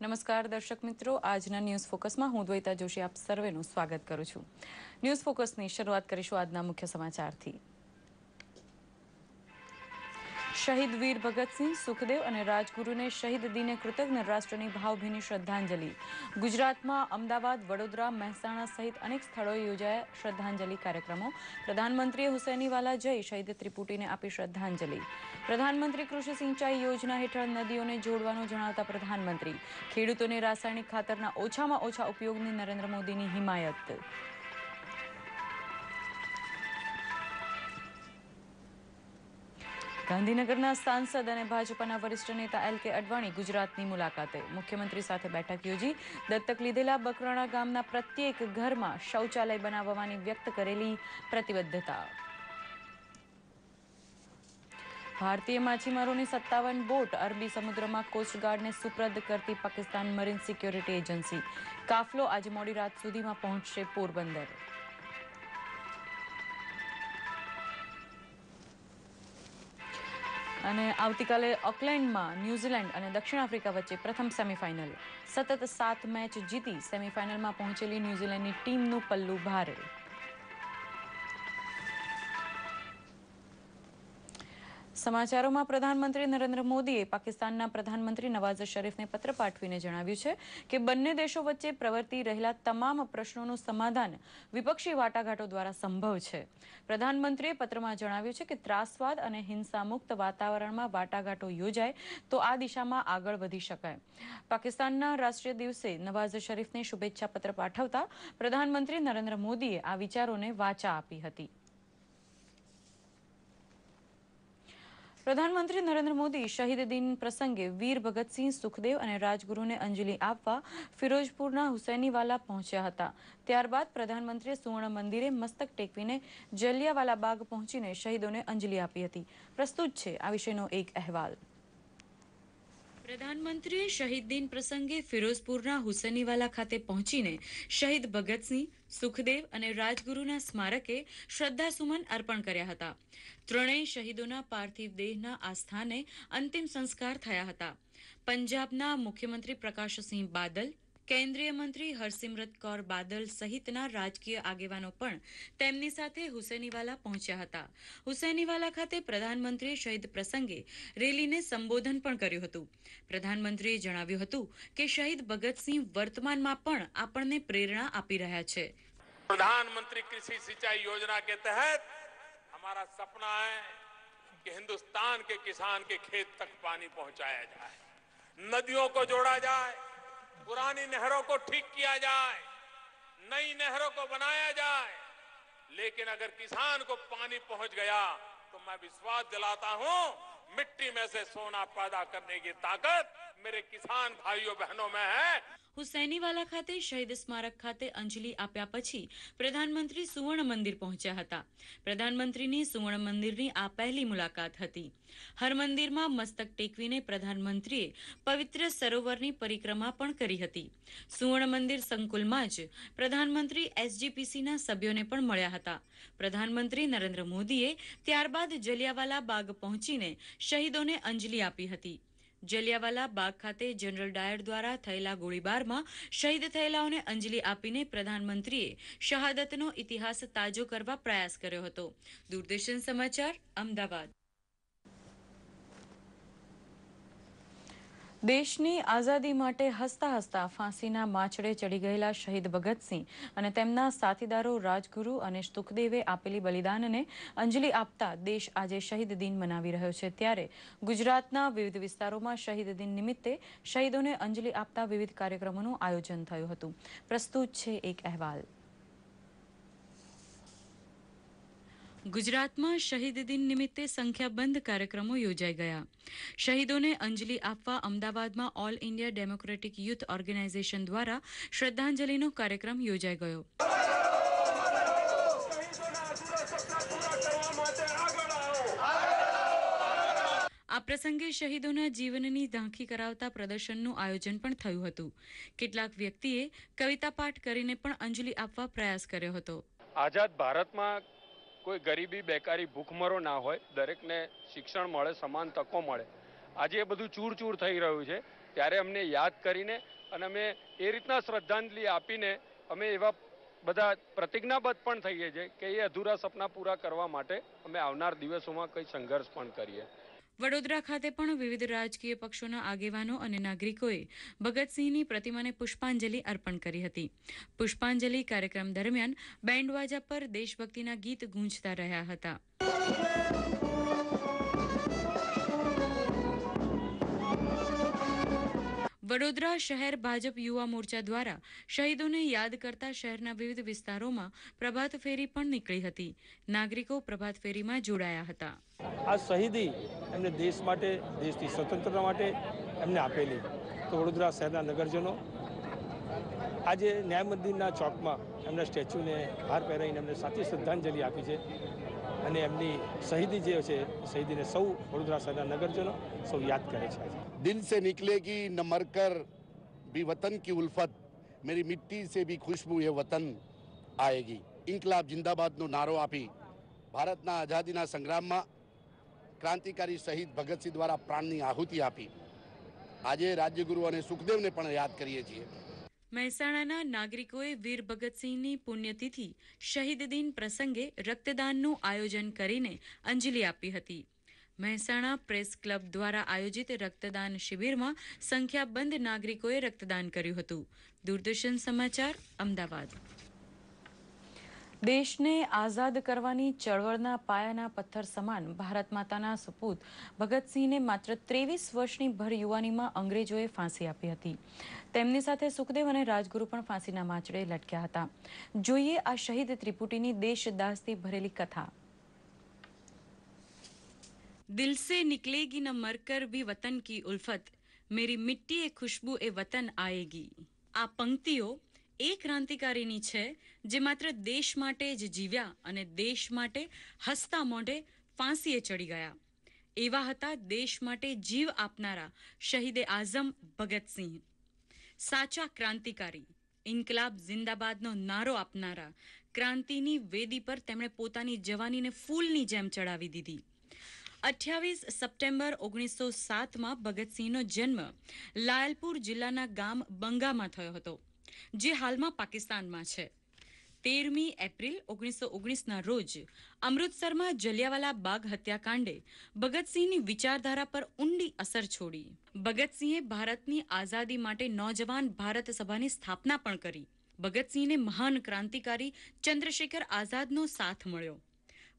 નમસ્કાર દર્શક મિત્રો, આજના ન્યૂઝ ફોકસમાં હું દ્વૈતા જોશી આપ સર્વેનું સ્વાગત કરું છું। ન્યૂઝ ફોકસની શરૂઆત કરીશું આજના મુખ્ય સમાચારથી। શહીદ વીર ભગતસિંહ, સુખદેવ અને રાજગુરુને શહીદ દિને કૃતજ્ઞ રાષ્ટ્રની ભાવભીની શ્રદ્ધાંજલિ। ગુજરાતમાં અમદાવાદ, વડોદરા, મહેસાણા સહિત અનેક સ્થળોએ યોજાયા શ્રદ્ધાંજલિ કાર્યક્રમો। પ્રધાનમંત્રીએ હુસૈનીવાલા જઈ શહીદ ત્રિપુટીને આપી શ્રદ્ધાંજલિ। પ્રધાનમંત્રી કૃષિ સિંચાઈ યોજના હેઠળ નદીઓને જોડવાનું જણાવતા પ્રધાનમંત્રી, ખેડૂતોને રાસાયણિક ખાતરના ઓછામાં ઓછા ઉપયોગની નરેન્દ્ર મોદીની હિમાયત। ગાંધીનગરના સાંસદ અને ભાજપના વરિષ્ઠ નેતા એલ.કે. અડવાણી ગુજરાતની મુલાકાતે। મુખ્યમંત્રી સાથે બેઠક યોજી દત્તક લીધેલા બકરાણા ગામના પ્રત્યેક ઘરમાં શૌચાલય બનાવવાની વ્યક્ત કરેલી પ્રતિબદ્ધતા। ભારતીય માછીમારોની 57 બોટ અરબી સમુદ્રમાં કોસ્ટગાર્ડને સુપ્રદ કરતી પાકિસ્તાન મરીન સિક્યોરિટી એજન્સી। કાફલો આજે મોડી રાત સુધીમાં પહોંચશે પોરબંદર। અને આવતીકાલે ઓકલેન્ડમાં ન્યૂઝીલેન્ડ અને દક્ષિણ આફ્રિકા વચ્ચે પ્રથમ સેમીફાઇનલ। સતત 7 મેચ જીતી સેમીફાઇનલમાં પહોંચેલી ન્યૂઝીલેન્ડની ટીમનું પલ્લું ભારે। સમાચારોમાં પ્રધાનમંત્રી નરેન્દ્ર મોદીએ પાકિસ્તાનના પ્રધાનમંત્રી નવાઝ શરીફને પત્ર પાઠવીને જણાવ્યું છે કે બંને દેશો વચ્ચે પ્રવર્તી રહેલા તમામ પ્રશ્નોનું સમાધાન વિપક્ષી વાટાઘાટો દ્વારા સંભવ છે। પ્રધાનમંત્રીએ પત્રમાં જણાવ્યું છે કે ત્રાસવાદ અને હિંસામુક્ત વાતાવરણમાં વાટાઘાટો યોજાય તો આ દિશામાં આગળ વધી શકાય। પાકિસ્તાનના રાષ્ટ્રીય દિવસે નવાઝ શરીફને શુભેચ્છા પત્ર પાઠવતા પ્રધાનમંત્રી નરેન્દ્ર મોદીએ આ વિચારોને વાચા આપી હતી। પ્રધાનમંત્રી નરેન્દ્ર મોદી શહીદ દિન પ્રસંગે વીર ભગતસિંહ, સુખદેવ અને રાજગુરુને અંજલિ આપવા ફિરોઝપુરના હુસૈનીવાલા પહોંચ્યા હતા। ત્યારબાદ પ્રધાનમંત્રીએ સુવર્ણ મંદિરે મસ્તક ટેકવીને જલિયાવાલા બાગ પહોંચીને શહીદોને અંજલિ આપી હતી। પ્રસ્તુત છે આ વિશેનો એક અહેવાલ। પ્રધાનમંત્રીએ શહીદ દિન પ્રસંગે ફિરોઝપુરના હુસૈનીવાલા ખાતે પહોંચીને શહીદ ભગતસિંહ, સુખદેવ અને રાજગુરુના સ્મારકે શ્રદ્ધાસુમન અર્પણ કર્યા હતા। ત્રણેય શહીદોના પાર્થિવ દેહના આ સ્થાને અંતિમ સંસ્કાર થયા હતા। પંજાબના મુખ્યમંત્રી પ્રકાશસિંહ બાદલ, કેન્દ્રીય મંત્રી હરસિમરત કૌર બાદલ સહિતના રાજકીય આગેવાનો પણ તેમની સાથે હુસૈનીવાલા પહોંચ્યા હતા। હુસૈનીવાલા ખાતે પ્રધાનમંત્રીએ શહીદ પ્રસંગે રેલીને સંબોધન પણ કર્યું હતું। પ્રધાનમંત્રીએ જણાવ્યું હતું કે શહીદ ભગતસિંહ વર્તમાનમાં પણ આપણને પ્રેરણા આપી રહ્યા છે। प्रधानमंत्री कृषि सिंचाई योजना के तहत हमारा सपना है कि हिंदुस्तान के किसान के खेत तक पानी पहुंचाया जाए, नदियों को जोड़ा जाए, पुरानी नहरों को ठीक किया जाए, नई नहरों को बनाया जाए। लेकिन अगर किसान को पानी पहुंच गया तो मैं विश्वास दिलाता हूं, मिट्टी में से सोना पैदा करने की ताकत मेरे किसान भाइयों बहनों में है। હુસૈનીવાલા ખાતે શહીદ સ્મારક ખાતે અંજલિ આપ્યા પછી પ્રધાનમંત્રી સુવર્ણ મંદિર પહોંચ્યા હતા। પ્રધાનમંત્રીની સુવર્ણ મંદિરની આ પહેલી મુલાકાત હતી। હરમંદિરમાં મસ્તક ટેકવીને પ્રધાનમંત્રીએ પવિત્ર સરોવરની પરિક્રમા પણ કરી હતી। સુવર્ણ મંદિર સંકુલમાં જ પ્રધાનમંત્રી એસજીપીસીના સભ્યોને પણ મળ્યા હતા। પ્રધાનમંત્રી નરેન્દ્ર મોદીએ ત્યારબાદ જલિયાવાલા બાગ પહોંચીને શહીદોને અંજલિ આપી હતી। જલિયાવાલા બાગ ખાતે જનરલ ડાયર દ્વારા થયેલા ગોળીબારમાં શહીદ થયેલાઓને અંજલિ આપીને પ્રધાનમંત્રીએ શહાદતનો ઇતિહાસ તાજો કરવા પ્રયાસ કર્યો હતો। દૂરદર્શન સમાચાર, અમદાવાદ। દેશની આઝાદી માટે હસતા હસતા ફાંસીના માછડે ચડી ગયેલા શહીદ ભગતસિંહ અને તેમના સાથીદારો રાજગુરુ અને સુખદેવે આપેલી બલિદાનને અંજલિ આપતા દેશ આજે શહીદ દિન મનાવી રહ્યો છે। ત્યારે ગુજરાતના વિવિધ વિસ્તારોમાં શહીદ દિન નિમિત્તે શહીદોને અંજલિ આપતા વિવિધ કાર્યક્રમોનું આયોજન થયું હતું। પ્રસ્તુત છે એક અહેવાલ। ગુજરાતમાં શહીદ દિન નિમિત્તે સંખ્યાબંધ કાર્યક્રમો યોજાઈ ગયા। શહીદોને અંજલિ આપવા અમદાવાદમાં all India democratic youth organisation દ્વારા શ્રદ્ધાંજલિનો કાર્યક્રમ યોજાઈ ગયો। આ પ્રસંગે શહીદોના જીવનની ઝાંખી કરાવતા પ્રદર્શનનું આયોજન પણ થયું હતું। કેટલાક વ્યક્તિએ કવિતા પાઠ કરીને પણ અંજલિ આપવા પ્રયાસ કર્યો હતો। આઝાદ ભારતમાં કોઈ ગરીબી, બેકારી, ભૂખમરો ના હોય, દરેકને શિક્ષણ મળે, સમાન તકો મળે। આજે એ બધું ચૂર ચૂર થઈ રહ્યું છે, ત્યારે અમને યાદ કરીને અને અમે એ રીતના શ્રદ્ધાંજલિ આપીને અમે એવા બધા પ્રતિજ્ઞાબદ્ધ પણ થઈએ છીએ કે એ અધૂરા સપના પૂરા કરવા માટે અમે આવનાર દિવસોમાં કંઈ સંઘર્ષ પણ કરીએ. વડોદરા ખાતે પણ વિવિધ રાજકીય પક્ષોના આગેવાનો અને નાગરિકોએ ભગતસિંહની પ્રતિમાને પુષ્પાંજલિ અર્પણ કરી હતી. પુષ્પાંજલિ કાર્યક્રમ દરમિયાન બેન્ડવાજા પર દેશભક્તિના ગીત ગૂંજતા રહ્યા હતા. વડોદરા શહેર ભાજપ યુવા મોરચા દ્વારા શહીદોને યાદ કરતા શહેરના વિવિધ વિસ્તારોમાં પ્રભાત ફેરી પણ નીકળી હતી. નાગરિકો પ્રભાત ફેરીમાં જોડાયા હતા. આ શહીદી એમને દેશ માટે, દેશની સ્વતંત્રતા માટે એમને આપેલી. તો વડોદરા શહેરના નગરજનો આજે ન્યાય મંદિરના ચોકમાં એમના સ્ટેચ્યુને હાર પહેરાવીને એમને સાચી શ્રદ્ધાંજલિ આપી છે. અને એમની શહીદી જે છે શહીદીને સૌ વડોદરા શહેરના નગરજનો સૌ યાદ કરે છે. दिल से निकलेगी न मरकर भी वतन की उल्फत, मेरी मिट्टी से भी खुशबू ये वतन आएगी. ઇન્કલાબ જિંદાબાદનો નારો આપી ભારતના આઝાદીના સંગ્રામમાં ક્રાંતિકારી શહીદ ભગતસિંહ દ્વારા પ્રાણની આહુતિ આપી આજે રાજ્યગુરુ અને સુખદેવને પણ યાદ કરીએ છીએ. મહેસાણાના નાગરિકોએ વીર ભગતસિંહની પુણ્યતિથિ શહીદ દિન પ્રસંગે રક્તદાનનું આયોજન કરીને અંજલિ આપી હતી. મહેસાણા પ્રેસ ક્લબ દ્વારા આયોજિત રક્તદાન શિબિરમાં સંખ્યાબંધ નાગરિકોએ રક્તદાન કર્યું હતું. દૂરદર્શન સમાચાર, અમદાવાદ. દેશને આઝાદ કરવાની ચળવળના પાયાના પથ્થર સમાન ભારત માતાના સપૂત ભગતસિંહને માત્ર 23 વર્ષની ભર યુવાનીમાં અંગ્રેજોએ ફાંસી આપી હતી. તેમની સાથે સુખદેવ અને રાજગુરુ પણ ફાંસીના માંચડે લટક્યા હતા. જોઈએ આ શહીદ ત્રિપુટીની દેશદાસથી ભરેલી કથા. દિલ સે નિકલેગી ન મરકર ભી વતન કી ઉલ્ફત, મેરી મિટ્ટી એ ખુશ્બુ એ વતન આએગી. આ પંક્તિઓ એ ક્રાંતિકારીની છે જે માત્ર દેશ માટે જ જીવ્યા અને દેશ માટે હસતા મોઢે ફાંસીએ ચડી ગયા. એવા હતા દેશ માટે જીવ આપનારા શહીદે આઝમ ભગતસિંહ, સાચા ક્રાંતિકારી, ઇન્કલાબ જિંદાબાદનો નારો આપનારા. ક્રાંતિની વેદી પર તેમણે પોતાની જવાનીને ફૂલની જેમ ચડાવી દીધી. 28 સપ્ટેમ્બર 1907માં ભગતસિંહનો જન્મ લાયલપુર જિલ્લાના ગામ બંગામાં થયો હતો, જે હાલમાં પાકિસ્તાનમાં છે. 13મી એપ્રિલ 1919ના રોજ અમૃતસરમાં જલિયાવાલા બાગ હત્યાકાંડે ભગતસિંહની વિચારધારા પર ઊંડી અસર છોડી. ભગતસિંહે ભારતની આઝાદી માટે નોજવાન ભારત સભાની સ્થાપના પણ કરી. ભગતસિંહને મહાન ક્રાંતિકારી ચંદ્રશેખર આઝાદનો સાથ મળ્યો.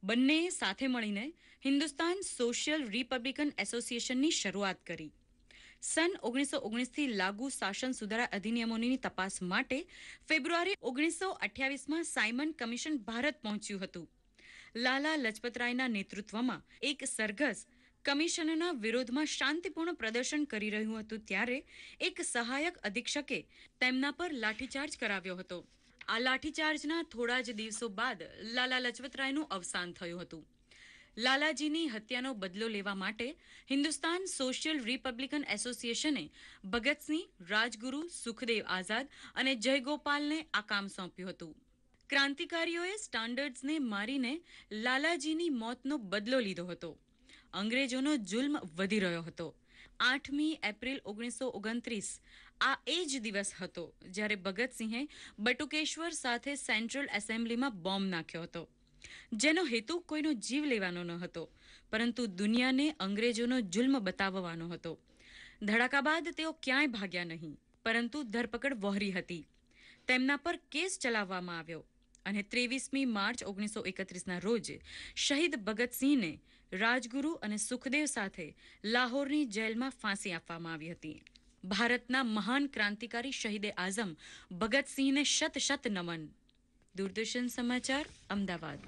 બંનેએ સાથે મળીને હિન્દુસ્તાન સોશિયલ રિપબ્લિકન એસોસિએશનની શરૂઆત કરી. સન 1919થી લાગુ શાસન સુધારા અધિનિયમોની તપાસ માટે ફેબ્રુઆરી 1928માં સાયમન કમિશન ભારત પહોંચ્યું હતું. લાલા લજપતરાયના નેતૃત્વમાં એક સરઘસ કમિશનના વિરોધમાં શાંતિપૂર્ણ પ્રદર્શન કરી રહ્યું હતું ત્યારે એક સહાયક અધિક્ષકે તેમના પર લાઠીચાર્જ કરાવ્યો હતો. આ લાઠીચાર્જના થોડા જ દિવસો બાદ લાલા લજપતરાયનું અવસાન થયું હતું. લાલાજીની હત્યાનો બદલો લેવા માટે હિન્દુસ્તાન સોશિયલ રિપબ્લિકન એસોસિએશને ભગતસિંહ, રાજગુરુ, સુખદેવ આઝાદ અને જયગોપાલને આ કામ સોંપ્યું હતું. ક્રાંતિકારીઓએ સ્ટાન્ડર્ડ્સને મારીને લાલાજીની મોતનો બદલો લીધો હતો. અંગ્રેજોનો જુલ્મ વધી રહ્યો હતો. 8મી એપ્રિલ 1929 આ એ જ દિવસ હતો જ્યારે ભગતસિંહે બટુકેશ્વર સાથે સેન્ટ્રલ એસેમ્બલીમાં બોમ્બ નાખ્યો હતો, જેનો હેતુ કોઈનો જીવ લેવાનો ન હતો, પરંતુ દુનિયાને અંગ્રેજોનો જુલ્મ બતાવવાનો હતો. ધડાકા બાદ તેઓ ક્યાંય ભાગ્યા નહીં, પરંતુ ધરપકડ વહોરી હતી. તેમના પર કેસ ચલાવવામાં આવ્યો અને 23મી માર્ચ 1931ના રોજ શહીદ ભગતસિંહને રાજગુરુ અને સુખદેવ સાથે લાહોરની જેલમાં ફાંસી આપવામાં આવી હતી. ભારતના મહાન ક્રાંતિકારી શહીદે આઝમ ભગતસિંહને શત શત નમન. દૂરદર્શન સમાચાર, અમદાવાદ.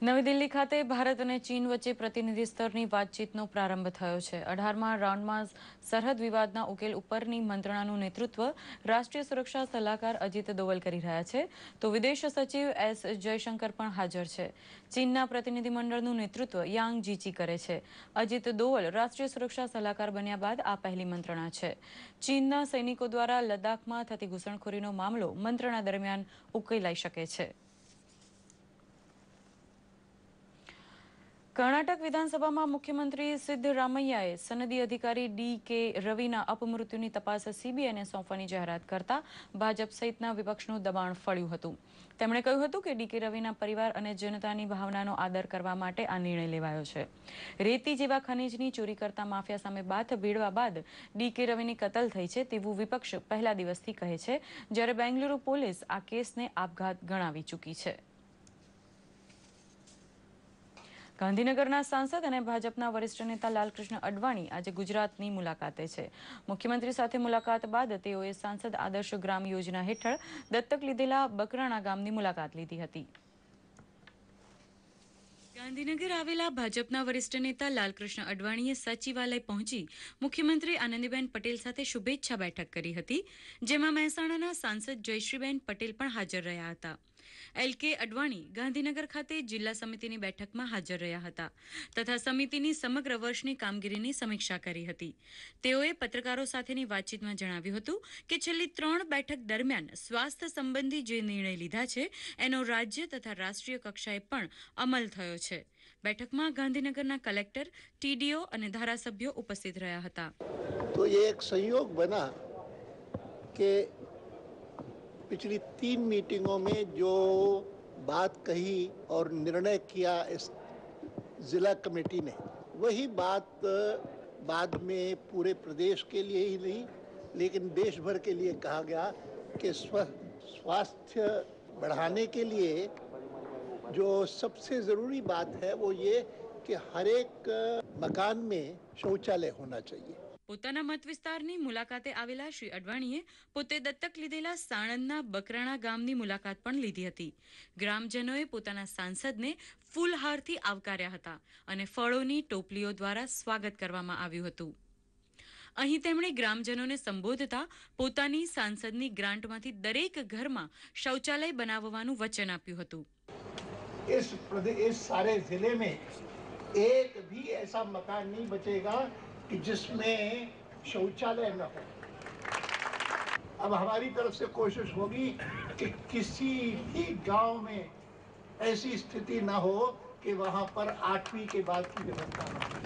નવી દિલ્હી ખાતે ભારત અને ચીન વચ્ચે પ્રતિનિધિ સ્તરની વાતચીતનો પ્રારંભ થયો છે. 18મા રાઉન્ડમાં સરહદ વિવાદના ઉકેલ ઉપરની મંત્રણાનું નેતૃત્વ રાષ્ટ્રીય સુરક્ષા સલાહકાર અજીત દોવલ કરી રહ્યા છે, તો વિદેશ સચિવ એસ જયશંકર પણ હાજર છે. ચીનના પ્રતિનિધિમંડળનું નેતૃત્વ યાંગ જીચી કરે છે. અજીત દોવલ રાષ્ટ્રીય સુરક્ષા સલાહકાર બન્યા બાદ આ પહેલી મંત્રણા છે. ચીનના સૈનિકો દ્વારા લદ્દાખમાં થતી ઘૂસણખોરીનો મામલો મંત્રણા દરમિયાન ઉકેલાઈ શકે છે. કર્ણાટક વિધાનસભામાં મુખ્યમંત્રી સિદ્ધરામૈયાએ સનદી અધિકારી ડી.કે. રવિના અપમૃત્યુની તપાસ સીબીઆઈને સોંપવાની જાહેરાત કરતા ભાજપ સહિતના વિપક્ષનું દબાણ ફળ્યું હતું. તેમણે કહ્યું હતું કે ડી.કે. રવિના પરિવાર અને જનતાની ભાવનાનો આદર કરવા માટે આ નિર્ણય લેવાયો છે. રેતી જેવા ખનીજની ચોરી કરતા માફિયા સામે બાથ ભીડવા બાદ ડી.કે. રવિની કતલ થઈ છે તેવું વિપક્ષ પહેલા દિવસથી કહે છે, જ્યારે બેંગલુરુ પોલીસ આ કેસને આપઘાત ગણાવી ચૂકી છે. ગાંધીનગરના સાંસદ અને ભાજપના વરિષ્ઠ નેતા લાલકૃષ્ણ અડવાણી આજે ગુજરાતની મુલાકાતે છે. મુખ્યમંત્રી સાથે મુલાકાત બાદ તેઓએ સાંસદ આદર્શ ગ્રામ યોજના હેઠળ દત્તક લીધેલા બકરાણા ગામની મુલાકાત લીધી હતી. ગાંધીનગર આવેલા ભાજપના વરિષ્ઠ નેતા લાલકૃષ્ણ અડવાણીએ સચિવાલય પહોંચી મુખ્યમંત્રી આનંદીબેન પટેલ સાથે શુભેચ્છા બેઠક કરી હતી, જેમાં મહેસાણાના સાંસદ જયશ્રીબેન પટેલ પણ હાજર રહ્યા હતા. એલ.કે. અડવાણી ગાંધીનગર ખાતે જિલ્લા સમિતિની બેઠકમાં હાજર રહ્યા હતા તથા સમિતિની સમગ્ર વર્ષની કામગીરીની સમીક્ષા કરી હતી. તેઓએ પત્રકારો સાથેની વાતચીતમાં જણાવ્યું હતું કે છેલ્લી 3 બેઠક દરમિયાન સ્વાસ્થ્ય સંબંધી જે નિર્ણય લીધા છે એનો રાજ્ય તથા રાષ્ટ્રીય કક્ષાએ પણ અમલ થયો છે. બેઠકમાં ગાંધીનગરના કલેક્ટર, ટીડીઓ અને ધારાસભ્યો ઉપસ્થિત રહ્યા હતા. તો ये एक संयोग बना कि पिछली 3 मीटिंगों में जो बात कही और निर्णय किया इस जिला कमेटी ने, वही बात बाद में पूरे प्रदेश के लिए ही नहीं लेकिन देश भर के लिए कहा गया कि स्वास्थ्य बढ़ाने के लिए जो सबसे ज़रूरी बात है वो ये कि हर एक मकान में शौचालय होना चाहिए. પોતાના મત વિસ્તારની મુલાકાતે આવેલા શ્રી અડવાણીએ પોતે દત્તક લીધેલા સાણંદના બકરાણા ગામની મુલાકાત પણ લીધી હતી. ગ્રામજનોએ પોતાના સાંસદને ફૂલહારથી આવકાર્યા હતા અને ફળોની ટોપલીઓ દ્વારા સ્વાગત કરવામાં આવ્યું હતું. અહીં તેમણે ગ્રામજનોને સંબોધતા પોતાની સાંસદની ગ્રાન્ટમાંથી દરેક ઘરમાં શૌચાલય બનાવવાનું વચન આપ્યું હતું. इस सारे जिले में एक भी ऐसा मकान नहीं बचेगा कि जिसमें शौचालय न हो. अब हमारी तरफ से कोशिश होगी कि किसी भी गांव में ऐसी स्थिति न हो कि वहां पर 8वीं के बाद की व्यवस्था न हो.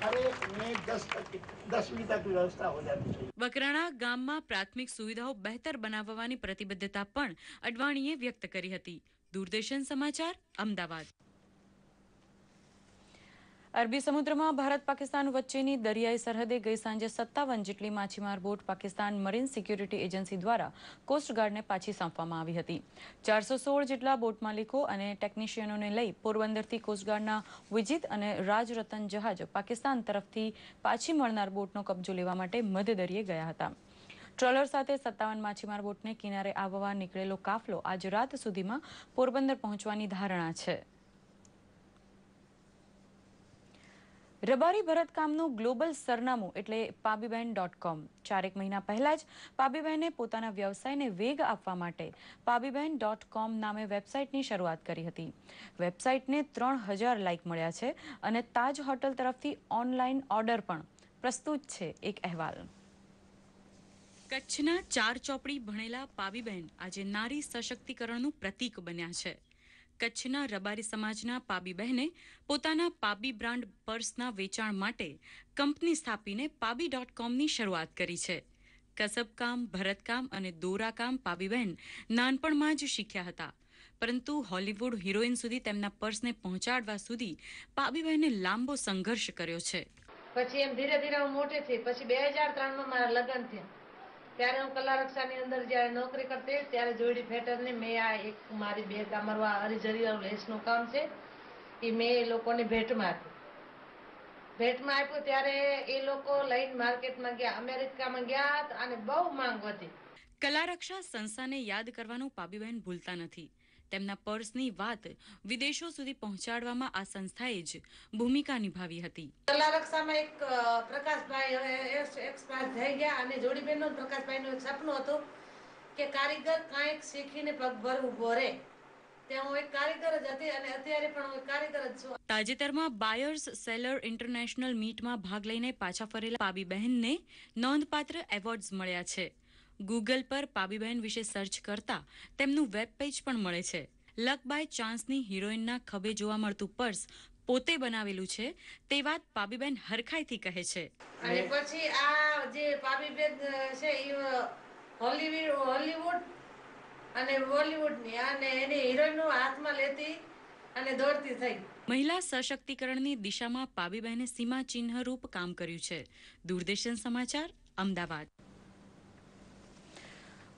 हर एक में 10वीं तक व्यवस्था हो जानी चाहिए. બકરાણા ગામમાં પ્રાથમિક સુવિધાઓ બહેતર બનાવવાની પ્રતિબદ્ધતા પણ અડવાણીએ વ્યક્ત કરી હતી. દૂરદર્શન સમાચાર, અમદાવાદ. અરબી સમુદ્રમાં ભારત પાકિસ્તાન વચ્ચેની દરિયાઈ સરહદે ગઈ સાંજે 57 જેટલી માછીમાર boat Pakistan marine security agency દ્વારા કોસ્ટગાર્ડને પાછી સોંપવામાં આવી હતી. 416 જેટલા બોટ માલિકો અને ટેકનિશિયનોને લઈ પોરબંદરથી કોસ્ટગાર્ડના વિજિત અને રાજરતન જહાજ પાકિસ્તાન તરફથી પાછી મળનાર બોટનો કબજો લેવા માટે મધદરિયે ગયા હતા. ટ્રોલર સાથે 57 માછીમાર બોટને કિનારે આવવા નીકળેલો કાફલો આજ રાત સુધીમાં પોરબંદર પહોંચવાની ધારણા છે. રબારી ભરતકામનું ગ્લોબલ સરનામું એટલે પાબીબહેન.com. 4 મહિના પહેલા જ પાબીબહેને પોતાના વ્યવસાયને વેગ આપવા માટે પાબીબહેન.com નામે વેબસાઇટની શરૂઆત કરી હતી. વેબસાઇટને 3000 લાઇક મળ્યા છે અને તાજ હોટલ તરફથી ઓનલાઈન ઓર્ડર પણ પ્રસ્તુત છે. એક અહેવાલ. કચ્છના 4 ચોપડી ભણેલા પાબીબહેન આજે નારી સશક્તિકરણનું પ્રતીક બન્યા છે. કચ્છના રબારી સમાજના પાબીબહેને પોતાના પાબી બ્રાન્ડ પર્સના વેચાણ માટે કંપની સ્થાપીને પાબી.comની શરૂઆત કરી છે. કસબકામ, ભરતકામ અને દોરાકામ પાબીબહેન નાનપણમાં જ શીખ્યા હતા, પરંતુ હોલિવૂડ હિરોઈન સુધી તેમના પર્સને પહોંચાડવા સુધી પાબીબહેને લાંબો સંઘર્ષ કર્યો છે. પછી એમ ધીરે ધીરે હું મોટી થઈ. પછી 2003માં મારા લગ્ન થયા. ત્યારે હું કલારક્ષાની અંદર જ્યારે નોકરી કરતી ત્યારે જોડી ફેટરને મેં આ એક મારી બેગ અમારું આ હરીજરીવાળું લેસનું કામ છે એ મેં એ લોકોને ભેટમાં આપ્યું. ત્યારે એ લોકો લઈને માર્કેટમાં ગયા, અમેરિકામાં ગયા અને બહુ માંગ વધી. કલારક્ષા સંસ્થાને યાદ કરવાનું પાબીબહેન ભૂલતા નથી. તેમના પર્સની વાત વિદેશો સુધી પહોંચાડવામાં આ સંસ્થાએ જ ભૂમિકા નિભાવી હતી. કલારક્ષામાં એક પ્રકાશભાઈ એક્સપાયર થઈ ગયા અને જોડીબેનનું પ્રકાશભાઈનું એક સપનું હતું કે કારીગર કાંઈક શીખીને પગભર ઊભો રહે. ત્યાં હું એક કારીગર જ હતી અને અત્યારે પણ હું એક કારીગર જ છું. તાજેતરમાં બાયર્સ સેલર ઇન્ટરનેશનલ મીટમાં ભાગ લઈને પાછા ફરેલા પાબીબહેનને નોંધપાત્ર એવોર્ડ્સ મળ્યા છે. ગૂગલ પર પાબીબહેન વિશે સર્ચ કરતા તેમનું વેબ પેજ પણ મળે છે. લક બાય ચાન્સની હિરોઈનના ખભે જોવા મળતું પર્સ પોતે બનાવેલું છે તે વાત પાબીબેન હરખાઈથી કહે છે. અને પછી આ જે પાબીબેન છે એ હોલીવુડ અને બોલીવુડની અને એની હિરોઈનો હાથમાં લેતી અને દોડતી થઈ. મહિલા સશક્તિકરણની દિશામાં પાબીબેને સીમા ચિહ્નરૂપ કામ કર્યું છે. દૂરદર્શન સમાચાર, અમદાવાદ.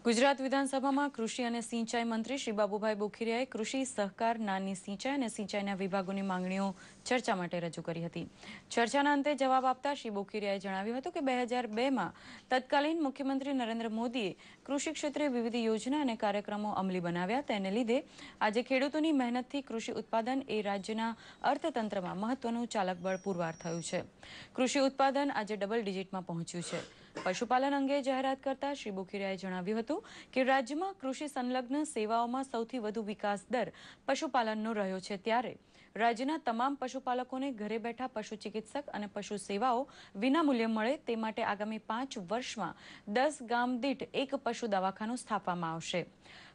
ગુજરાત વિધાનસભામાં કૃષિ અને સિંચાઈ મંત્રી શ્રી બાબુભાઈ બોખીરિયાએ કૃષિ સહકાર, નાની સિંચાઈ અને સિંચાઈના વિભાગોની માંગણીઓ ચર્ચા માટે રજૂ કરી હતી. ચર્ચાના અંતે જવાબ આપતા શ્રી બોખીરિયાએ જણાવ્યું હતું કે 2002માં તત્કાલીન મુખ્યમંત્રી નરેન્દ્ર મોદીએ કૃષિ ક્ષેત્રે વિવિધ યોજના અને કાર્યક્રમો અમલી બનાવ્યા. તેને લીધે આજે ખેડૂતોની મહેનતથી કૃષિ ઉત્પાદન એ રાજ્યના અર્થતંત્રમાં મહત્વનું ચાલકબળ પુરવાર થયું છે. કૃષિ ઉત્પાદન આજે ડબલ ડિજિટમાં પહોંચ્યું છે. પશુપાલન અંગે જાહેરાત કરતા શ્રી બોખીરિયાએ જણાવ્યું હતું કે રાજ્યમાં કૃષિ સંલગ્ન સેવાઓમાં સૌથી વધુ વિકાસ દર પશુપાલનનો રહ્યો છે. ત્યારે રાજ્યના તમામ પશુપાલકોને ઘરે બેઠા પશુ ચિકિત્સક અને પશુ સેવાઓ વિનામૂલ્યે મળે તે માટે આગામી 5 વર્ષમાં 10 ગામ દીઠ એક પશુ દવાખાનું સ્થાપવામાં આવશે.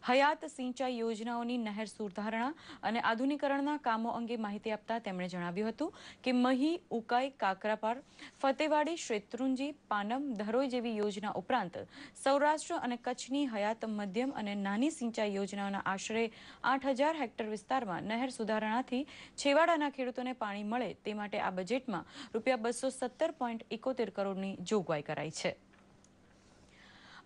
હયાત સિંચાઈ યોજનાઓની નહેર સુધારણા અને આધુનિકરણના કામો અંગે માહિતી આપતા તેમણે જણાવ્યું હતું કે મહી, ઉકાઈ, કાકરાપાર, ફતેવાડી, શેત્રુંજી, પાનમ, ધરોઈ જેવી યોજના ઉપરાંત સૌરાષ્ટ્ર અને કચ્છની હયાત મધ્યમ અને નાની સિંચાઈ યોજનાઓના આશરે 8000 હેક્ટર વિસ્તારમાં નહેર સુધારણાથી છેવાડાના ખેડૂતોને પાણી મળે તે માટે આ બજેટમાં ₹217.71 કરોડની જોગવાઈ કરાઈ છે.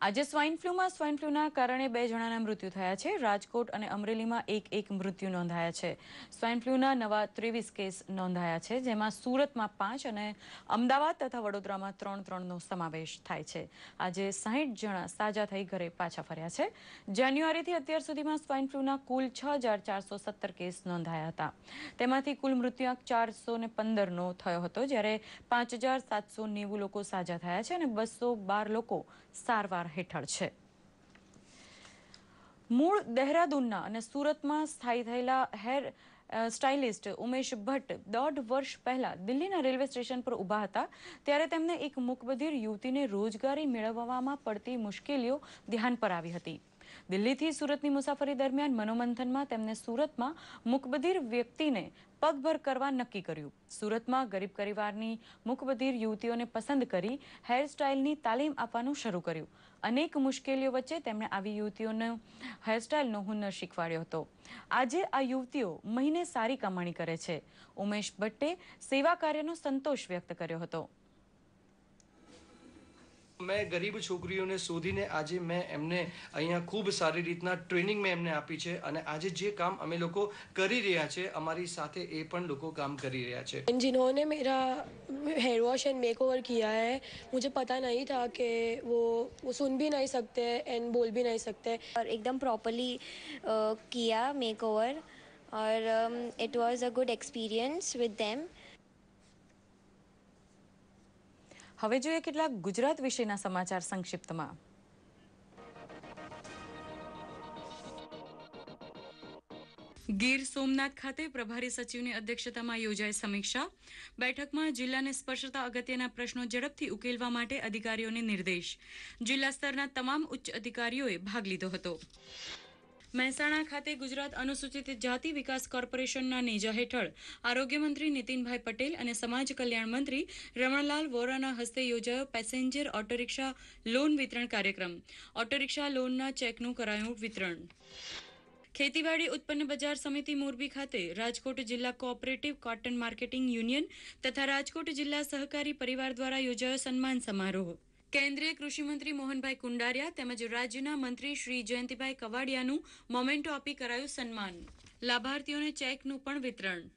આજે સ્વાઇન ફ્લુના કારણે 2 જણાના મૃત્યુ થયા છે. રાજકોટ અને અમરેલીમાં એક મૃત્યુ નોંધાયા છે. સ્વાઇન ફ્લુના નવા 23 કેસ નોંધાયા છે, જેમાં સુરતમાં 5 અને અમદાવાદ તથા વડોદરામાં 3નો સમાવેશ થાય છે. આજે 60 જણા સાજા થઈ ઘરે પાછા ફર્યા છે. જાન્યુઆરીથી અત્યાર સુધીમાં સ્વાઇન ફ્લુના કુલ 6417 કેસ નોંધાયા હતા. તેમાંથી કુલ મૃત્યુઆંક 415નો થયો હતો, જ્યારે 5790 લોકો સાજા થયા છે અને 212 લોકો સારવાર હેઠળ છે. મૂળ દહેરાદૂનના અને સુરતમાં સ્થાયી થયેલા હેર સ્ટાઇલિસ્ટ ઉમેશ ભટ્ટ 1.5 વર્ષ પહેલા દિલ્હીના રેલવે સ્ટેશન પર ઊભા હતા ત્યારે તેમને એક મૂકબધિર યુવતીને રોજગારી મેળવવામાં પડતી મુશ્કેલીઓ ધ્યાન પર આવી હતી. દિલ્હીથી સુરતની મુસાફરી દરમિયાન મનોમંથનમાં તેમને સુરતમાં મૂકબધિર વ્યક્તિને પગભર કરવા નક્કી કર્યું. સુરતમાં ગરીબ પરિવારની મૂકબધિર યુવતીઓને પસંદ કરી હેરસ્ટાઇલની તાલીમ આપવાનું શરૂ કર્યું. અનેક મુશ્કેલીઓ વચ્ચે તેમણે આવી યુવતીઓને હેરસ્ટાઇલનો હુનર શીખવાડ્યો હતો. આજે આ યુવતીઓ મહિને સારી કમાણી કરે છે. ઉમેશ ભટ્ટે સેવા કાર્યનો સંતોષ વ્યક્ત કર્યો હતો. મેં ગરીબ છોકરીઓને શોધીને આજે મેં એમને અહીંયા ખૂબ સારી રીતના ટ્રેનિંગ મેં એમને આપી છે અને આજે જે કામ અમે લોકો કરી રહ્યા છે અમારી સાથે એ પણ લોકો કામ કરી રહ્યા છે. जिन्होंने मेरा हेयर वॉश एंड मेकओवर किया है, मुझे पता नहीं था कि वो सुन भी नहीं सकते एंड बोल भी नहीं सकते और एकदम प्रॉपरली किया मेकओवर और it was a good experience with them. હવે જોઈએ કેટલાક ગુજરાત વિશેના સમાચાર સંક્ષિપ્તમાં. ગીર સોમનાથ ખાતે પ્રભારી સચિવની અધ્યક્ષતામાં યોજાઈ સમીક્ષા બેઠકમાં જિલ્લાને સ્પર્શતા અગત્યના પ્રશ્નો ઝડપથી ઉકેલવા માટે અધિકારીઓને નિર્દેશ. જિલ્લા સ્તરના તમામ ઉચ્ચ અધિકારીઓએ ભાગ લીધો હતો. મહેસાણા ખાતે ગુજરાત અનુસૂચિત જાતિ વિકાસ કોર્પોરેશનના નેજા હેઠળ આરોગ્ય મંત્રી નીતિનભાઈ પટેલ અને સમાજ કલ્યાણ મંત્રી રમણલાલ વોરાના હસ્તે યોજાયો પેસેન્જર ઓટો રિક્ષા લોન વિતરણ કાર્યક્રમ. ઓટો રિક્ષા લોનના ચેકનું કરાયું વિતરણ. ખેતીવાડી ઉત્પન્ન બજાર સમિતિ મોરબી ખાતે રાજકોટ જિલ્લા કોઓપરેટિવ કોટન માર્કેટિંગ યુનિયન તથા રાજકોટ જિલ્લા સહકારી પરિવાર દ્વારા યોજાયો સન્માન સમારોહ. કેન્દ્રીય કૃષિ મંત્રી મોહનભાઈ કુંડારિયા તેમજ રાજ્યના મંત્રી શ્રી જયંતિભાઈ કવાડિયાનું મોમેન્ટો આપી કરાયું સન્માન. લાભાર્થીઓને ચેકનું પણ વિતરણ.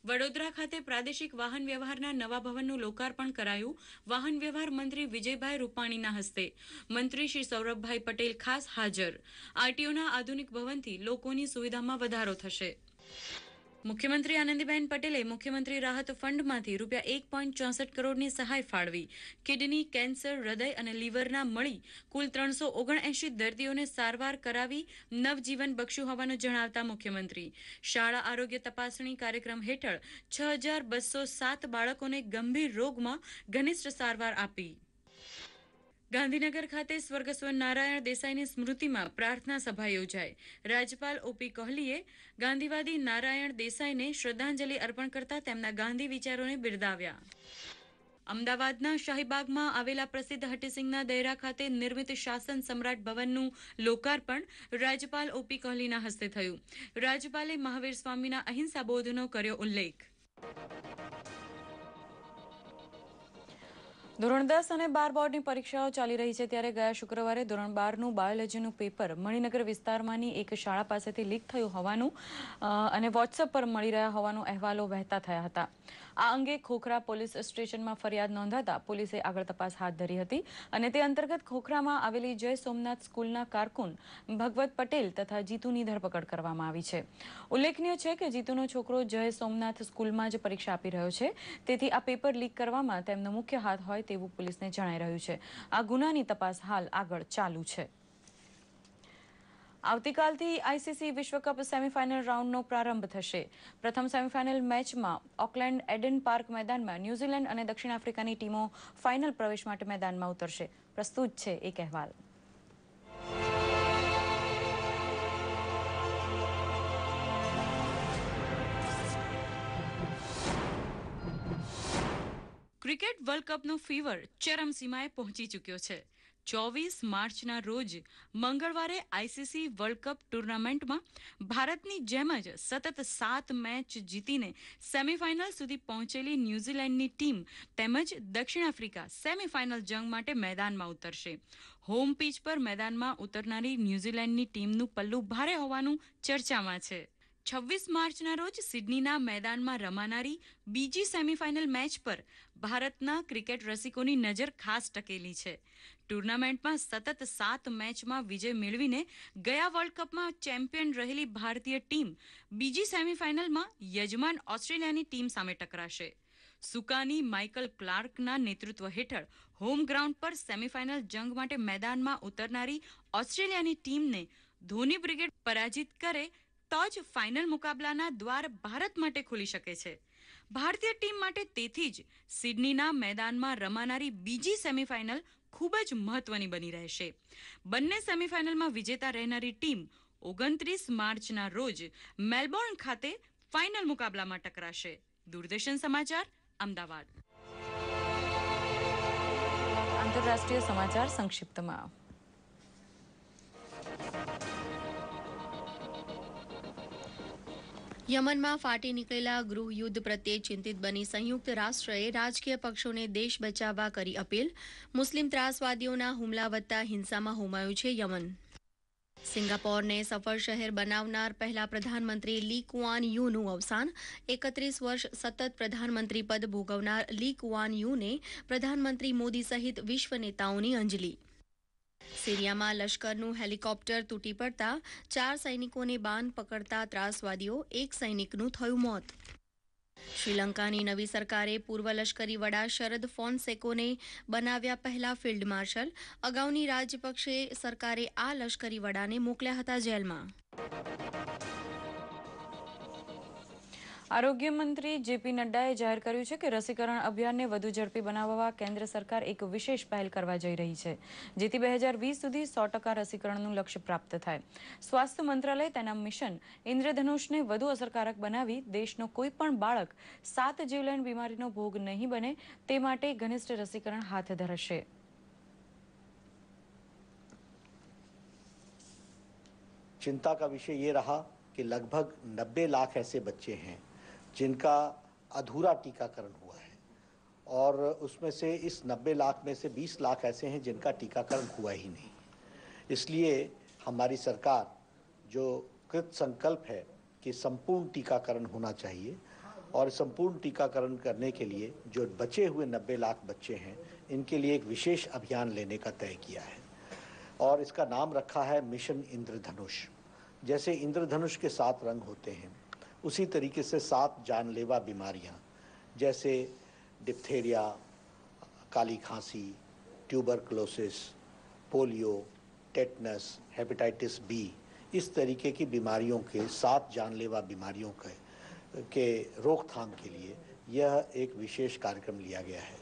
વડોદરા ખાતે પ્રાદેશિક વાહન વ્યવહારના નવા ભવનનું લોકાર્પણ કરાયું. વાહન વ્યવહાર મંત્રી વિજયભાઈ રૂપાણીના હસ્તે. મંત્રી શ્રી સૌરભભાઈ પટેલ ખાસ હાજર. આરટીઓના આધુનિક ભવનથી લોકોની સુવિધામાં વધારો થશે. મુખ્યમંત્રી આનંદીબેન પટેલે મુખ્યમંત્રી રાહત ફંડમાંથી ₹1.64 કરોડની સહાય ફાળવી. કિડની, કેન્સર, હૃદય અને લીવરના મળી કુલ 379 દર્દીઓને સારવાર કરાવી નવજીવન બક્ષ્યું હોવાનું જણાવતા મુખ્યમંત્રી શાળા આરોગ્ય તપાસણી કાર્યક્રમ હેઠળ 6207 બાળકોને ગંભીર રોગમાં ઘનિષ્ઠ સારવાર આપી. ગાંધીનગર ખાતે સ્વર્ગસ્વ નારાયણ દેસાઈની સ્મૃતિમાં પ્રાર્થના સભા યોજાઈ. રાજ્યપાલ ઓપી કોહલીએ ગાંધીવાદી નારાયણ દેસાઈને શ્રદ્ધાંજલિ અર્પણ કરતા તેમના ગાંધી વિચારોને બિરદાવ્યા. અમદાવાદના શાહીબાગમાં આવેલા પ્રસિદ્ધ હઠીસિંગના દહેરા ખાતે નિર્મિત શાસન સમ્રાટ ભવનનું લોકાર્પણ રાજ્યપાલ ઓપી કોહલીના હસ્તે થયું. રાજ્યપાલે મહાવીર સ્વામીના અહિંસા બોધનો કર્યો ઉલ્લેખ. ધોરણ 10 અને 12 બોર્ડની પરીક્ષાઓ ચાલી રહી છે ત્યારે ગયા શુક્રવારે ધોરણ 12નું બાયોલોજીનું પેપર મણિનગર વિસ્તારમાંની એક શાળા પાસેથી લીક થયું હોવાનું અને વોટ્સએપ પર મળી રહ્યા હોવાનો અહેવાલો વહેતા થયા હતા. આ અંગે ખોખરા પોલીસ સ્ટેશનમાં ફરિયાદ નોંધાતા પોલીસે આગળ તપાસ હાથ ધરી હતી અને તે અંતર્ગત ખોખરામાં આવેલી જય સોમનાથ સ્કૂલના કારકુન ભગવત પટેલ તથા જીતુની ધરપકડ કરવામાં આવી છે. ઉલ્લેખનીય છે કે જીતુનો છોકરો જય સોમનાથ સ્કૂલમાં જ પરીક્ષા આપી રહ્યો છે, તેથી આ પેપર લીક કરવામાં તેમનો મુખ્ય હાથ હોય તેવું પોલીસને જણાઈ રહ્યું છે. આ ગુનાની તપાસ હાલ આગળ ચાલુ છે. આવતીકાલથી આઈસીસી વિશ્વકપ સેમીફાઇનલ રાઉન્ડનો પ્રારંભ થશે. પ્રથમ સેમીફાઇનલ મેચમાં ઓકલેન્ડ એડન પાર્ક મેદાનમાં ન્યૂઝીલેન્ડ અને દક્ષિણ આફ્રિકાની ટીમો ફાઇનલ પ્રવેશ માટે મેદાનમાં ઉતરશે. પ્રસ્તુત છે એક અહેવાલ. ક્રિકેટ વર્લ્ડ કપનો ફીવર ચરમસીમાએ પહોંચી ચૂક્યો છે. 24 માર્ચના રોજ મંગળવારે આઈસીસી વર્લ્ડ કપ ટુર્નામેન્ટમાં ભારતની જેમ જ સતત 7 મેચ જીતીને સેમીફાઇનલ સુધી પહોંચેલી ન્યૂઝીલેન્ડની ટીમ તેમજ દક્ષિણ આફ્રિકા સેમીફાઇનલ જંગ માટે મેદાનમાં ઉતરશે. હોમ પીચ પર મેદાનમાં ઉતરનારી ન્યૂઝીલેન્ડની ટીમનું પલ્લું ભારે હોવાનું ચર્ચામાં છે. 26 માર્ચના રોજ સિડનીના મેદાનમાં રમાનારી બીજી સેમીફાઇનલ મેચ પર ભારતના ક્રિકેટ રસિકોની નજર ખાસ ટકેલી છે. ટુર્નામેન્ટમાં સતત 7 મેચમાં વિજય મેળવીને ગયા વર્લ્ડ કપમાં ચેમ્પિયન રહેલી ભારતીય ટીમ બીજી સેમીફાઇનલમાં યજમાન ઓસ્ટ્રેલિયાની ટીમ સામે ટકરાશે. સુકાની માઇકલ ક્લાર્કના નેતૃત્વ હેઠળ હોમ ગ્રાઉન્ડ પર સેમીફાઇનલ જંગ માટે મેદાનમાં ઉતરનારી ઓસ્ટ્રેલિયાની ટીમને ધોની બ્રિગેડ પરાજિત કરે તો જ ફાઇનલ મુકાબલાના દ્વાર ભારત માટે ખુલી શકે છે. ભારતીય ટીમ માટે તેથી જ સિડનીના મેદાનમાં રમાનારી બીજી સેમીફાઇનલ ખૂબ જ મહત્વની બની રહેશે. બંને સેમીફાઇનલમાં વિજેતા રહેનારી ટીમ 29 માર્ચના રોજ મેલબોર્ન ખાતે ફાઇનલ મુકાબલામાં ટકરાશે. દૂરદર્શન સમાચાર, અમદાવાદ. આંતરરાષ્ટ્રીય સમાચાર સંક્ષિપ્તમાં. યમનમાં ફાટી નીકળેલા ગૃહયુદ્ધ પ્રત્યે ચિંતિત બની સંયુક્ત રાષ્ટ્રએ રાજકીય પક્ષોને દેશ બચાવવા કરી અપીલ. મુસ્લિમ ત્રાસવાદીઓના હુમલા વધતા હિંસામાં હોમાયું છે યમન. સિંગાપોરને સફળ શહેર બનાવનાર પહેલા પ્રધાનમંત્રી લી કુઆન યુનું અવસાન. 31 વર્ષ સતત પ્રધાનમંત્રી પદ ભોગવનાર લી કુઆન યુને પ્રધાનમંત્રી મોદી સહિત વિશ્વ નેતાઓની અંજલિ. સિરિયામાં લશ્કરનું હેલિકોપ્ટર તૂટી પડતા 4 સૈનિકોને બાન પકડતા ત્રાસવાદીઓ, 1 સૈનિકનું થયું મોત. શ્રીલંકાની નવી સરકારે પૂર્વ લશ્કરી વડા શરદ ફોન્સેકોને બનાવ્યા પહેલા ફિલ્ડ માર્શલ. અગાઉની રાજપક્ષે સરકારે આ લશ્કરી વડાને મોકલ્યા હતા જેલમાં. આરોગ્ય મંત્રી જેપી નડ્ડાએ જાહેર કર્યું છે કે રસીકરણ અભિયાનને વધુ ઝડપી બનાવવા કેન્દ્ર સરકાર એક વિશેષ પહેલ કરવા જઈ રહી છે, જેથી 2020 સુધી 100% રસીકરણનું લક્ષ્ય પ્રાપ્ત થાય. સ્વાસ્થ્ય મંત્રાલય તેના મિશન ઇન્દ્રધનુષને વધુ અસરકારક બનાવી દેશનો કોઈ પણ બાળક 7 જીવલેણ બીમારીનો ભોગ નહીં બને તે માટે ઘનિષ્ઠ રસીકરણ હાથ ધરશે. चिंता का विषय ये रहा कि लगभग 90 लाख ऐसे बच्चे हैं जिनका अधूरा टीकाकरण हुआ है और उसमें से इस 90 लाख में से 20 लाख ऐसे हैं जिनका टीकाकरण हुआ ही नहीं. इसलिए हमारी सरकार जो कृत संकल्प है कि संपूर्ण टीकाकरण होना चाहिए और संपूर्ण टीकाकरण करने के लिए जो बचे हुए 90 लाख बच्चे हैं इनके लिए एक विशेष अभियान लेने का तय किया है और इसका नाम रखा है मिशन इंद्रधनुष. जैसे इंद्रधनुष के 7 रंग होते हैं उसी तरीके से 7 जानलेवा बीमारियां जैसे डिप्थेरिया, काली खांसी, tuberculosis, polio, tetanus, hepatitis B, इस तरीके की बीमारियों के 7 जानलेवा बीमारियों के रोकथाम के लिए यह एक विशेष कार्यक्रम लिया गया है.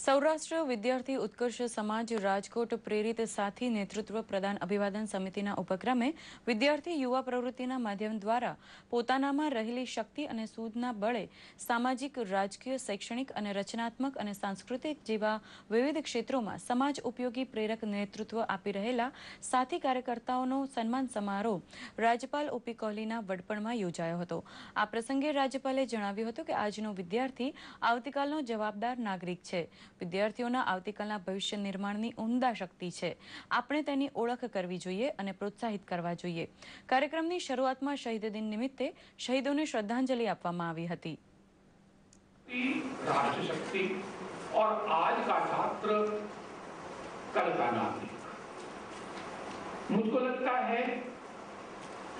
સૌરાષ્ટ્ર વિદ્યાર્થી ઉત્કર્ષ સમાજ રાજકોટ પ્રેરિત સાથી નેતૃત્વ પ્રદાન અભિવાદન સમિતિના ઉપક્રમે વિદ્યાર્થી યુવા પ્રવૃત્તિના માધ્યમ દ્વારા પોતાનામાં રહેલી શક્તિ અને સૂઝના બળે સામાજિક, રાજકીય, શૈક્ષણિક અને રચનાત્મક અને સાંસ્કૃતિક જેવા વિવિધ ક્ષેત્રોમાં સમાજ ઉપયોગી પ્રેરક નેતૃત્વ આપી રહેલા સાથી કાર્યકર્તાઓનો સન્માન સમારોહ રાજ્યપાલ ઓપી કોહલીના વડપણમાં યોજાયો હતો. આ પ્રસંગે રાજ્યપાલે જણાવ્યું હતું કે આજનો વિદ્યાર્થી આવતીકાલનો જવાબદાર નાગરિક છે. વિદ્યાર્થીઓના આવતીકાલના ભવિષ્ય નિર્માણની ઉમદા શક્તિ છે. આપણે તેની ઓળખ કરવી જોઈએ અને પ્રોત્સાહિત કરવા જોઈએ. કાર્યક્રમની શરૂઆતમાં શહીદ દિન નિમિત્તે શહીદોને શ્રદ્ધાંજલિ આપવામાં આવી હતી. राष्ट्र शक्ति और आज का छात्र कल का नागरिक. मुझको लगता है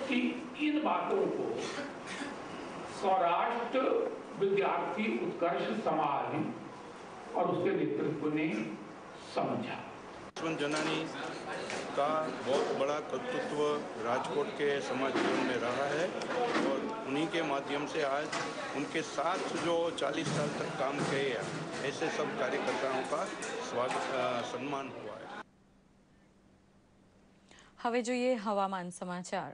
कि इन बातों को सौराष्ट्र विद्यार्थी उत्कर्ष समाज और उसके नेतृत्व ने समझा. यशवंत जनानी का बहुत बड़ा कर्तृत्व राजकोट के समाज जीवन में रहा है और उन्हीं के माध्यम से आज उनके साथ जो 40 साल तक काम किया ऐसे सब कार्यकर्ताओं का सम्मान हुआ है. હવે જોઈએ હવામાન સમાચાર.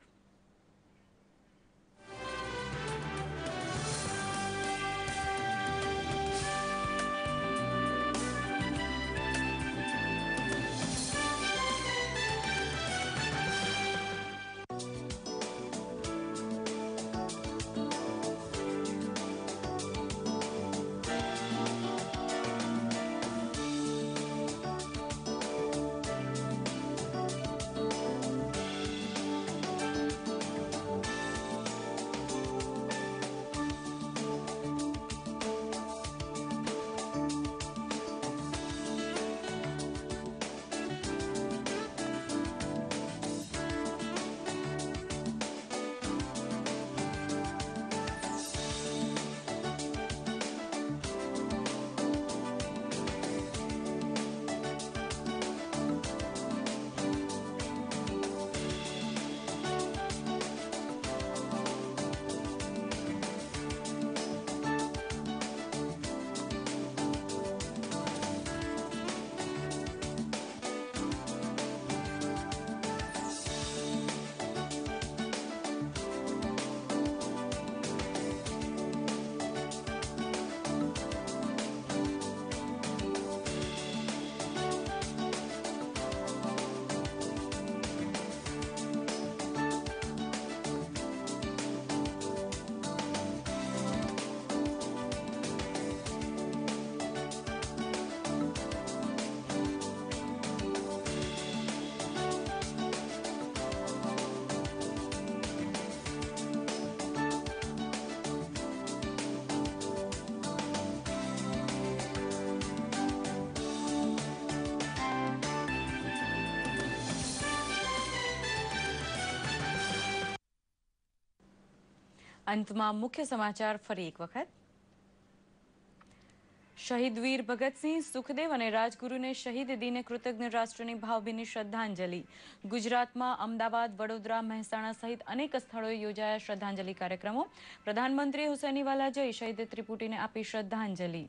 અંતમાં મુખ્ય સમાચાર ફરી એક વખત. શહીદ વીર ભગતસિંહ, સુખદેવ અને રાજગુરુને શહીદ દિને કૃતજ્ઞ રાષ્ટ્રની ભાવભીની શ્રદ્ધાંજલિ. ગુજરાતમાં અમદાવાદ, વડોદરા, મહેસાણા સહિત અનેક સ્થળોએ યોજાયા શ્રદ્ધાંજલિ કાર્યક્રમો. પ્રધાનમંત્રીએ હુસૈનીવાલા જઈ શહીદ ત્રિપુટીને આપી શ્રદ્ધાંજલિ.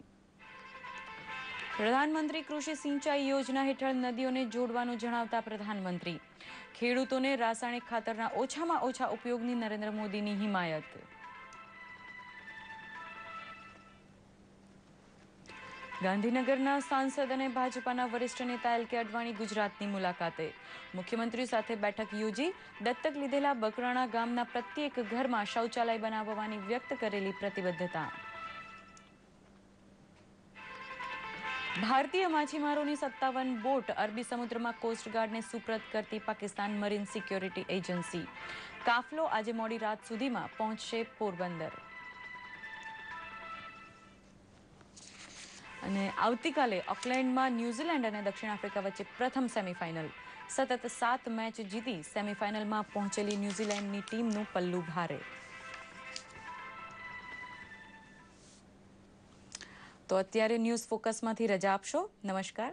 પ્રધાનમંત્રી કૃષિ સિંચાઈ યોજના હેઠળ નદીઓને જોડવાનું જણાવતા પ્રધાનમંત્રી. ખેડૂતોને રાસાયણિક ખાતરના ઓછામાં ઓછા ઉપયોગની નરેન્દ્ર મોદીની હિમાયત. ગાંધીનગરના સાંસદ અને ભાજપાના વરિષ્ઠ નેતા એલ કે અડવાણી ગુજરાતની મુલાકાતે. મુખ્યમંત્રી સાથે બેઠક યોજી દત્તક લીધેલા બકરાણા ગામના પ્રત્યેક ઘરમાં શૌચાલય બનાવવાની વ્યક્ત કરેલી પ્રતિબદ્ધતા. ભારતીય માછીમારોની 57 બોટ અરબી સમુદ્રમાં કોસ્ટગાર્ડને સુપ્રત કરતી પાકિસ્તાન મરીન સિક્યોરિટી એજન્સી. કાફલો આજે મોડી રાત સુધીમાં પહોંચશે પોરબંદર. અને આવતીકાલે ઓકલેન્ડમાં ન્યૂઝીલેન્ડ અને દક્ષિણ આફ્રિકા વચ્ચે પ્રથમ સેમીફાઇનલ. સતત 7 મેચ જીતી સેમીફાઇનલમાં પહોંચેલી ન્યૂઝીલેન્ડની ટીમનું પલ્લું ભારે. તો અત્યારે ન્યૂઝ ફોકસમાંથી રજા આપશો. નમસ્કાર.